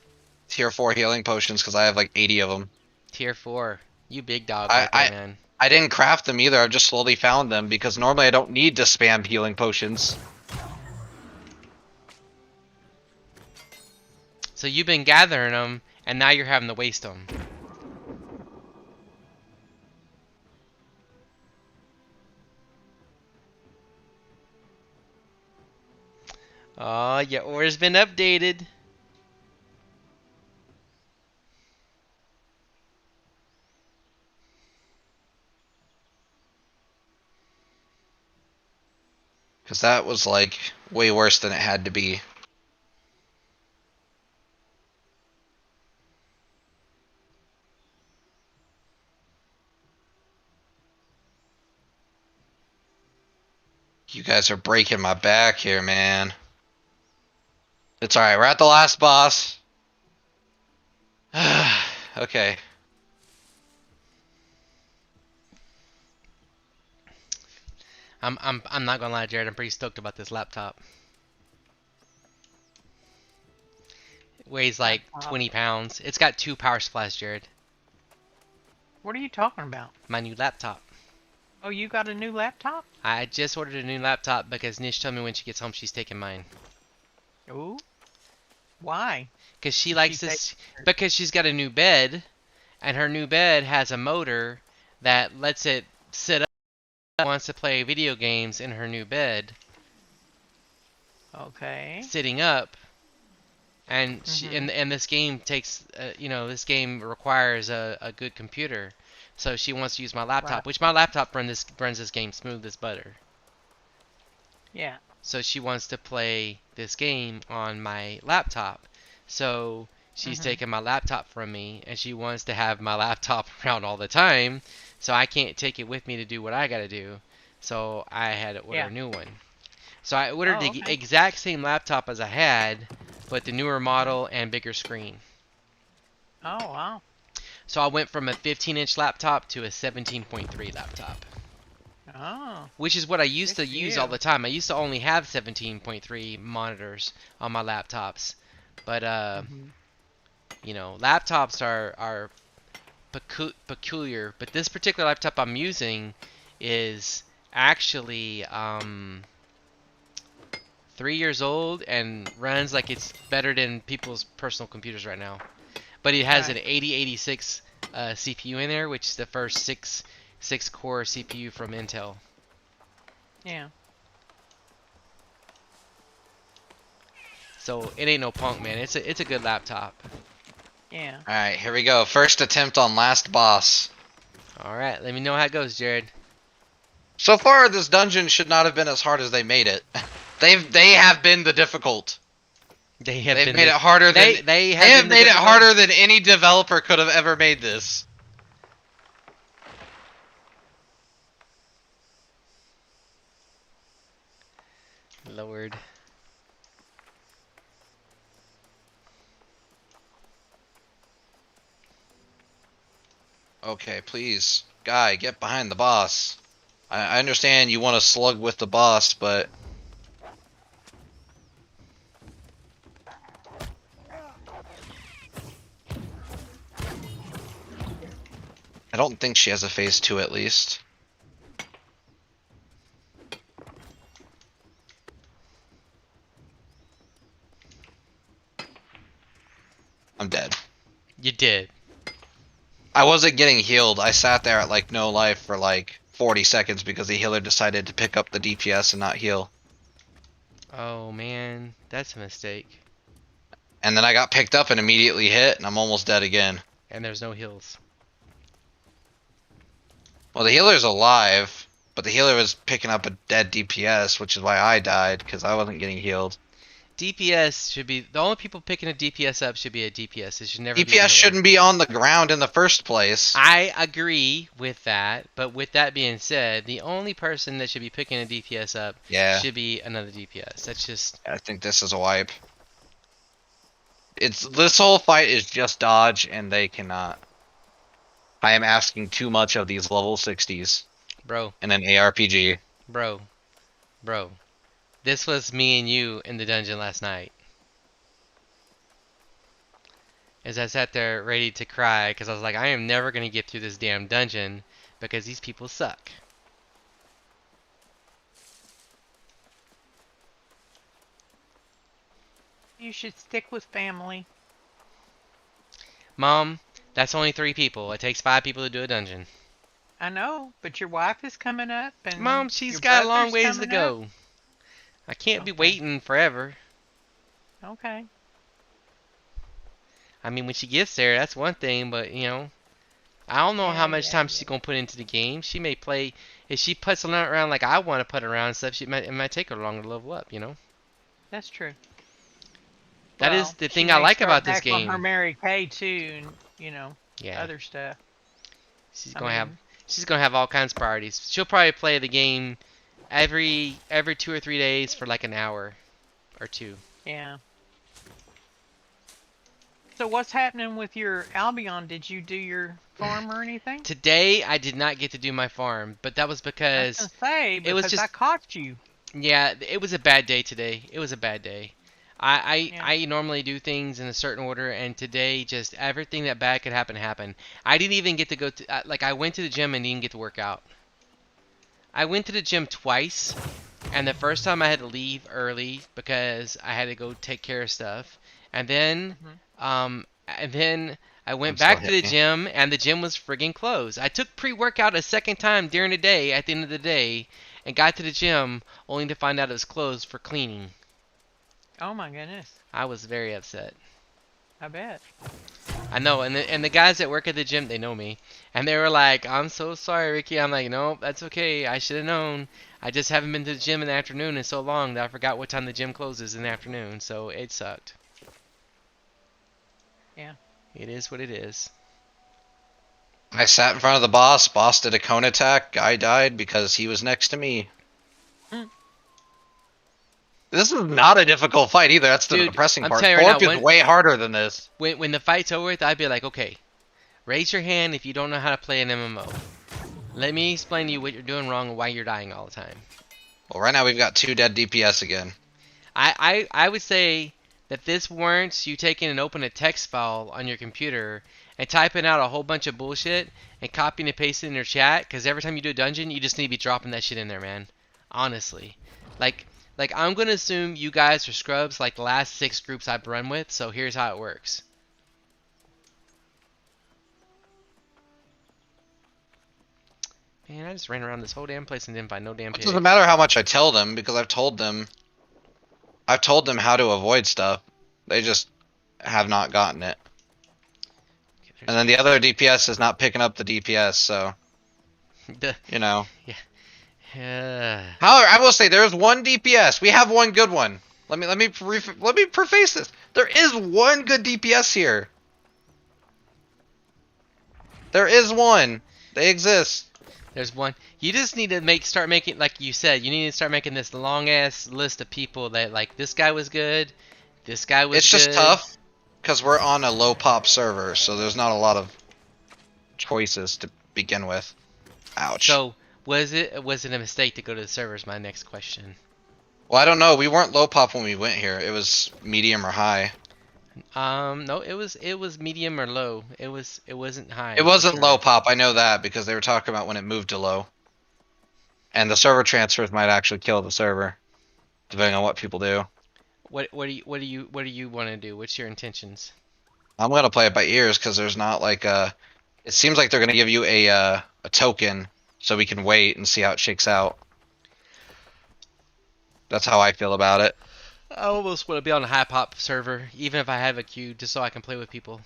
A: Tier 4 healing potions, because I have like 80 of them.
C: Tier 4. You big dog
A: I,
C: right there,
A: I,
C: man.
A: I didn't craft them either, I've just slowly found them, because normally I don't need to spam healing potions.
C: So you've been gathering them, and now you're having to waste them. Oh, your order's been updated.
A: Because that was, like, way worse than it had to be. You guys are breaking my back here, man. It's alright, we're at the last boss. Okay.
C: I'm not gonna lie, Jared. I'm pretty stoked about this laptop. It weighs like
B: Laptop.
C: 20 pounds. It's got 2 power supplies, Jared.
B: What are you talking about?
C: My new laptop.
B: Oh, you got a new laptop?
C: I just ordered a new laptop because Nish told me when she gets home she's taking mine.
B: Ooh. Why?
C: Because she
B: Did
C: likes
B: she
C: this. Because she's got a new bed, and her new bed has a motor that lets it sit up. Wants to play video games in her new bed,
B: Okay.
C: sitting up, and she,
B: Mhm.
C: and this game takes this game requires a good computer, so she wants to use my laptop,
B: Right.
C: which my laptop runs this game smooth as butter.
B: Yeah.
C: So she wants to play this game on my laptop. So she's
B: Mhm.
C: taking my laptop from me, and she wants to have my laptop around all the time. So I can't take it with me to do what I gotta do. So I had to order
B: Yeah.
C: a new one. So I ordered
B: Oh,
C: the
B: okay.
C: exact same laptop as I had, but the newer model and bigger screen.
B: Oh, wow.
C: So I went from a 15-inch laptop to a 17.3 laptop.
B: Oh,
C: Which is what I used
B: good
C: to
B: for
C: use all
B: you.
C: the time. I used to only have 17.3 monitors on my laptops. But
B: Mhm.
C: laptops are peculiar. But this particular laptop I'm using is actually 3 years old and runs like it's better than people's personal computers right now. But it has an
B: Right.
C: 8086 CPU in there, which is the first six core CPU from Intel.
B: Yeah.
C: So it ain't no punk, man. It's a good laptop.
B: Yeah.
A: Alright, here we go. First attempt on last boss.
C: All right, let me know how it goes, Jared.
A: So far, this dungeon should not have been as hard as they made it. They have been the difficult.
C: They have
A: They've
C: been
A: made
C: the
A: it harder than
C: they
A: they
C: have
A: have
C: been the
A: made it
C: difficult.
A: harder than any developer could have ever made this.
C: Lord.
A: Okay, please, guy, get behind the boss. I understand you want to slug with the boss, but I don't think she has a phase 2 at least. I'm dead.
C: You did.
A: I wasn't getting healed. I sat there at like no life for like 40 seconds because the healer decided to pick up the DPS and not heal.
C: Oh man, that's a mistake.
A: And then I got picked up and immediately hit, and I'm almost dead again.
C: And there's no heals.
A: Well, the healer's alive, but the healer was picking up a dead DPS, which is why I died, because I wasn't getting healed.
C: DPS should be the only people picking a DPS up should be a DPS. It should never be the
A: DPS
C: healer.
A: shouldn't be on the ground in the first place.
C: I agree with that, but with that being said, the only person that should be picking a DPS up
A: Yeah,
C: should be another DPS. That's just
A: I think this is a wipe. This whole fight is just dodge, and they cannot. I am asking too much of these level 60s
C: bro,
A: in an ARPG.
C: bro, bro. This was me and you in the dungeon last night. As I sat there ready to cry because I was like, I am never going to get through this damn dungeon because these people suck.
B: You should stick with family.
C: Mom, that's only 3 people. It takes 5 people to do a dungeon.
B: I know, but your wife is coming up and
C: Mom, she's
B: your
C: got a long
B: brother's
C: ways to
B: coming up.
C: go. I can't be
B: Okay.
C: waiting forever.
B: Okay.
C: I mean, when she gets there, that's one thing, but I don't know how
B: Yeah,
C: much
B: yeah,
C: time she's
B: yeah.
C: gonna put into the game. She may play if she puts around like I want to put around and stuff. It might take her longer to level up. You know.
B: That's true.
C: That is
B: Well,
C: the
B: she
C: thing I
B: may
C: like
B: start
C: about this
B: back on her
C: game.
B: Mary Kay too, and
C: Yeah,
B: other stuff.
C: she's
B: I
C: gonna have
B: mean,
C: she's gonna have all kinds of priorities. She'll probably play the game every 2 or 3 days for like an hour or two.
B: yeah. So what's happening with your Albion? Did you do your farm or anything?
C: Today I did not get to do my farm, but that was
B: I was
C: because
B: gonna say
C: it was
B: because I
C: just
B: caught you.
C: yeah, it was a bad day today. It was a bad day.
B: Yeah.
C: I normally do things in a certain order, and today just everything that bad could happen happened. I didn't even get to go to like I went to the gym and didn't get to work out. I went to the gym twice, and the first time I had to leave early because I had to go take care of stuff, and then
B: Hmm.
C: I
A: I'm
C: went
A: still
C: back to
A: hitting
C: the
A: you.
C: gym, and the gym was friggin' closed. I took pre-workout a second time during the day at the end of the day, and got to the gym only to find out it was closed for cleaning.
B: Oh my goodness.
C: I was very upset.
B: I bet.
C: I know, and the guys that work at the gym, they know me, and they were like, "I'm so sorry, Ricky." I'm like, "No, that's okay. I should have known. I just haven't been to the gym in the afternoon in so long that I forgot what time the gym closes in the afternoon, so it sucked.
B: Yeah.
C: It is what it is."
A: I sat in front of the boss. Boss did a cone attack. Guy died because he was next to me.
B: Mm.
A: This is not a difficult fight either. That's the
C: Dude,
A: depressing
C: I'm
A: part.
C: telling you right now,
A: Thorpe is way harder than this.
C: when the fight's over with, I'd be like, "Okay, raise your hand if you don't know how to play an MMO. Let me explain to you what you're doing wrong and why you're dying all the time."
A: Well, right now we've got 2 dead DPS again.
C: I would say that this warrants you taking and open a text file on your computer and typing out a whole bunch of bullshit and copying and pasting in your chat, because every time you do a dungeon, you just need to be dropping that shit in there, man. Honestly. Like, I'm going to assume you guys are scrubs like the last 6 groups I've run with, so here's how it works. Man, I just ran around this whole damn place and didn't find no damn
A: It
C: pig.
A: doesn't matter how much I tell them because I've told them how to avoid stuff. They just have not gotten it.
C: Okay,
A: And then the other DPS is not picking up the DPS, so
C: the,
A: you know.
C: yeah.
A: However, I will say there's one DPS. We have one good one. Let me preface this. There is one good DPS here. There is one. They exist.
C: There's one. You just need to start making, like you said, you need to start making this long ass list of people that like this guy was good, this guy was
A: It's just
C: good.
A: tough because we're on a low pop server, so there's not a lot of choices to begin with. Ouch.
C: So was it a mistake to go to the server? Is my next question.
A: Well, I don't know. We weren't low pop when we went here. It was medium or high.
C: No, it was medium or low. It wasn't high.
A: It
C: For
A: wasn't
C: sure.
A: low pop. I know that because they were talking about when it moved to low. And the server transfers might actually kill the server, depending on what people do.
C: What do you want to do? What's your intentions?
A: I'm gonna play it by ears because there's not like a. It seems like they're gonna give you a token so we can wait and see how it shakes out. That's how I feel about it.
C: I almost want to be on a high pop server, even if I have a queue, just so I can play with people.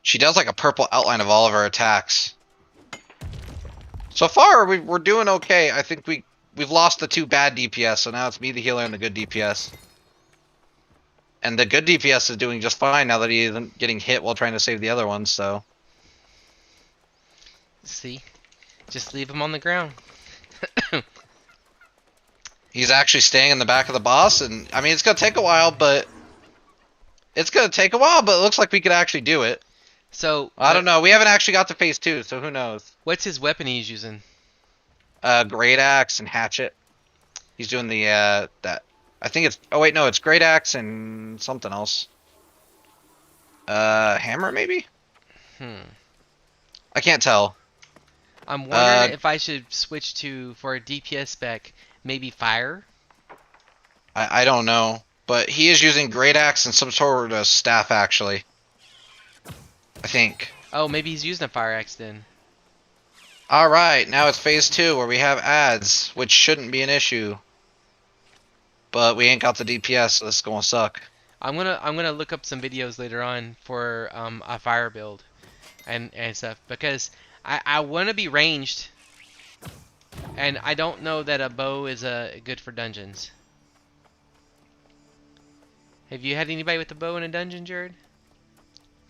A: She does like a purple outline of all of her attacks. So far, we're doing okay. I think we've lost the 2 bad DPS, so now it's me, the healer, and the good DPS. And the good DPS is doing just fine now that he isn't getting hit while trying to save the other ones, so.
C: See, just leave him on the ground.
A: He's actually staying in the back of the boss, and I mean, it's gonna take a while, but. It's gonna take a while, but it looks like we could actually do it.
C: So
A: I don't know. We haven't actually got to phase 2, so who knows?
C: what's his weapon he's using?
A: Great Axe and Hatchet. He's doing the, that. I think it's, oh wait, no, it's Great Axe and something else. Hammer maybe?
C: Hmm.
A: I can't tell.
C: I'm wondering if I should switch for a DPS spec, maybe fire.
A: I don't know. But he is using Great Axe and some sort of staff, actually. I think.
C: Oh, maybe he's using a fire axe then.
A: Alright, now it's phase 2 where we have ads, which shouldn't be an issue. But we ain't got the DPS, so this is gonna suck.
C: I'm gonna look up some videos later on for a fire build and stuff because I want to be ranged, and I don't know that a bow is good for dungeons. Have you had anybody with a bow in a dungeon, Jared?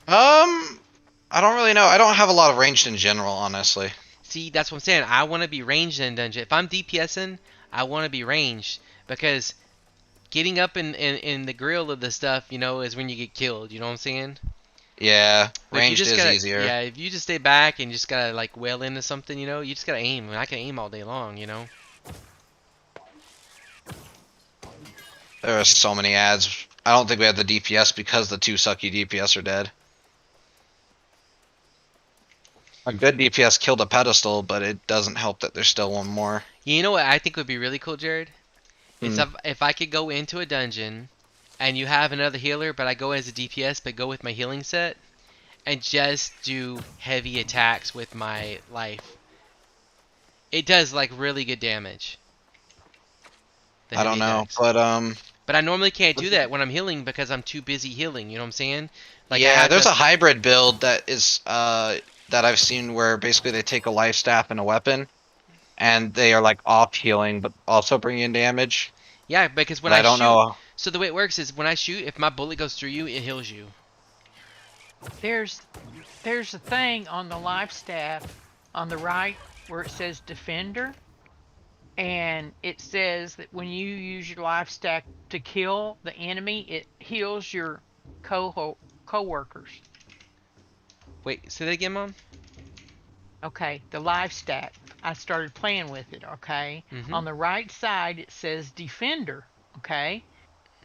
A: I don't really know. I don't have a lot of ranged in general, honestly.
C: See, that's what I'm saying. I want to be ranged in a dungeon. If I'm DPSing, I want to be ranged because getting up in the grill of the stuff, is when you get killed. You know what I'm saying?
A: Yeah,
C: But if you
A: ranged
C: just
A: is
C: gotta,
A: easier.
C: yeah, if you just stay back and just gotta like wail into something, you just gotta aim. And I can aim all day long.
A: There are so many ads. I don't think we had the DPS because the two sucky DPS are dead. A good DPS killed a pedestal, but it doesn't help that there's still one more.
C: You know what I think would be really cool, Jared? Is
A: Hmm.
C: if I could go into a dungeon and you have another healer, but I go as a DPS, but go with my healing set and just do heavy attacks with my life. It does like really good damage. The
A: I don't
C: heavy
A: know,
C: attacks.
A: but
C: But I normally can't do that when I'm healing because I'm too busy healing. You know what I'm saying? Like I
A: yeah,
C: have
A: there's
C: to.
A: a hybrid build that I've seen where basically they take a life staff and a weapon, and they are like off healing but also bringing in damage.
C: Yeah, because when
A: But
C: I
A: I don't
C: shoot,
A: know.
C: so the way it works is when I shoot, if my bullet goes through you, it heals you.
B: There's there's a thing on the life staff on the right where it says defender, and it says that when you use your life stack to kill the enemy, it heals your co-workers.
C: Wait, say that again, Mom?
B: Okay, the life stack. I started playing with it, okay?
C: Mm-hmm.
B: On the right side it says defender, okay?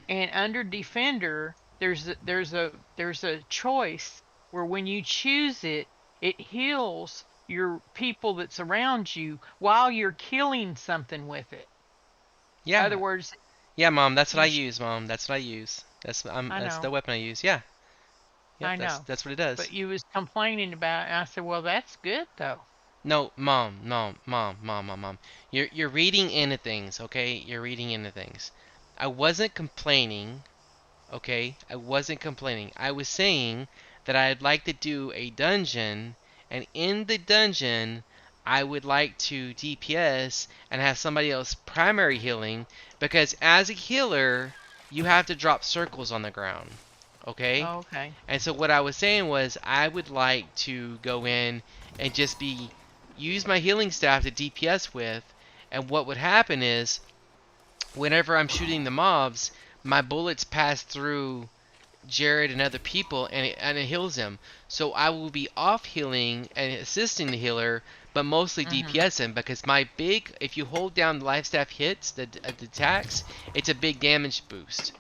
B: And under defender there's a choice where when you choose it, it heals your people that's around you while you're killing something with it. Other
C: Yeah,
B: words,
C: yeah, Mom. That's what I
B: you
C: use, Mom. That's what I use.
B: I
C: That's the
B: know.
C: weapon I use. Yeah. Yep.
B: I
C: That's
B: know.
C: that's what it does.
B: But you was complaining about it, and I said, "Well, that's good though."
C: No, Mom. No, Mom. You're reading into things, okay? You're reading into things. I wasn't complaining. Okay, I wasn't complaining. I was saying that I'd like to do a dungeon, and in the dungeon, I would like to DPS and have somebody else primary healing because as a healer, you have to drop circles on the ground. Okay?
B: Oh, okay.
C: And so what I was saying was I would like to go in and just use my healing staff to DPS with, and what would happen is whenever I'm shooting the mobs, my bullets pass through Jared and other people, and it heals them. So I will be off healing and assisting the healer, but mostly
B: Mhm.
C: DPSing because if you hold down the life staff hits, the attacks, it's a big damage boost.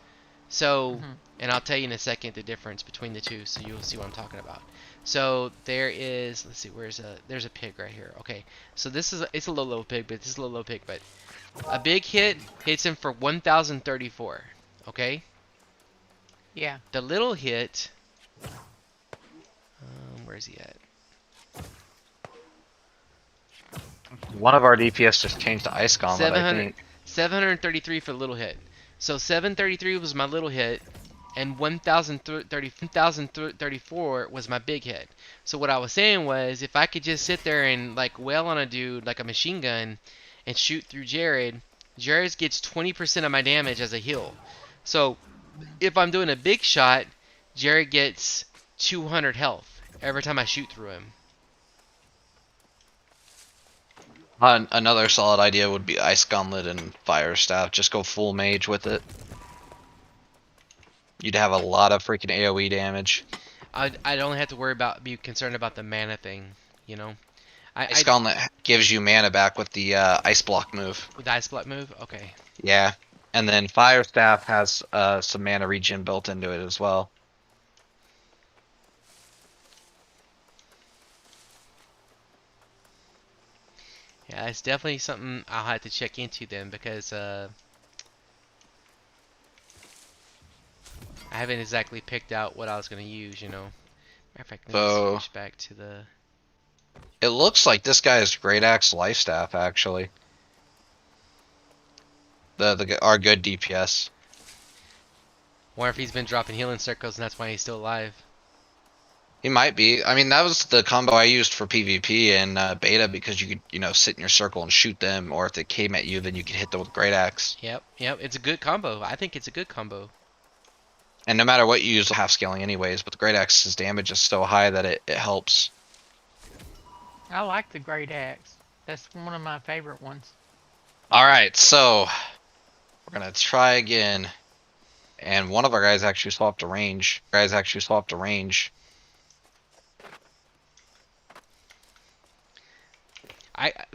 C: So,
B: Mhm.
C: and I'll tell you in a second the difference between the two, so you'll see what I'm talking about. So there is, let's see, there's a pig right here. Okay, so it's a low pig, but this is a low pig, but a big hit hits him for 1,034. Okay,
B: Yeah.
C: the little hit, where's he at?
A: One of our DPS just changed to Ice Gauntlet, I
C: 700,
A: think.
C: 733 for the little hit. So 733 was my little hit, and 1,034 was my big hit. So what I was saying was, if I could just sit there and like wail on a dude like a machine gun, and shoot through Jared, Jared gets 20% of my damage as a heal. So if I'm doing a big shot, Jared gets 200 health every time I shoot through him.
A: Another solid idea would be Ice Gauntlet and Fire Staff. Just go full mage with it. You'd have a lot of freaking AoE damage.
C: I'd only have to be concerned about the mana thing, you know.
A: Ice
C: I
A: Gauntlet gives you mana back with the Ice Block move.
C: with the ice block move, okay.
A: Yeah. And then Fire Staff has some mana regen built into it as well.
C: Yeah, it's definitely something I'll have to check into then because I haven't exactly picked out what I was gonna use. Matter of fact, let me
A: So
C: switch back to the.
A: it looks like this guy is Great Axe Life Staff actually. Our good DPS.
C: Or if he's been dropping healing circles and that's why he's still alive.
A: He might be. I mean, that was the combo I used for PvP and beta because you could, sit in your circle and shoot them, or if they came at you, then you could hit them with Great Axe.
C: Yep, yep. It's a good combo. I think it's a good combo.
A: And no matter what you use, half scaling anyways, but the Great Axe's damage is so high that it helps.
B: I like the great axe. That's one of my favorite ones.
A: Alright, so we're going to try again. And one of our guys actually swapped a range.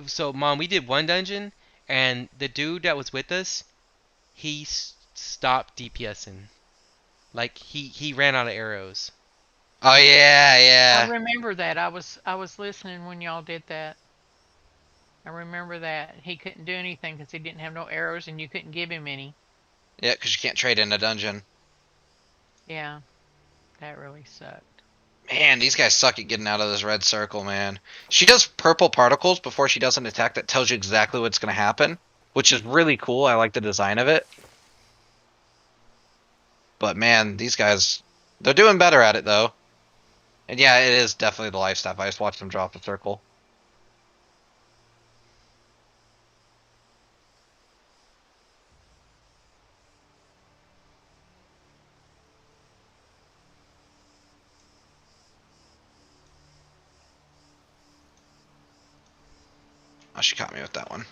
C: So Mom, we did one dungeon, and the dude that was with us, he stopped DPSing. Like he ran out of arrows.
A: Oh yeah,
B: I
A: yeah.
B: remember that. I was listening when y'all did that. I remember that he couldn't do anything because he didn't have no arrows, and you couldn't give him any.
A: Yeah, because you can't trade in a dungeon.
B: Yeah, that really sucked.
A: Man, these guys suck at getting out of this red circle, man. She does purple particles before she does an attack that tells you exactly what's going to happen, which is really cool. I like the design of it. But man, these guys, they're doing better at it, though. And yeah, it is definitely the life staff. I just watched them drop a circle. Oh, she caught me with that one.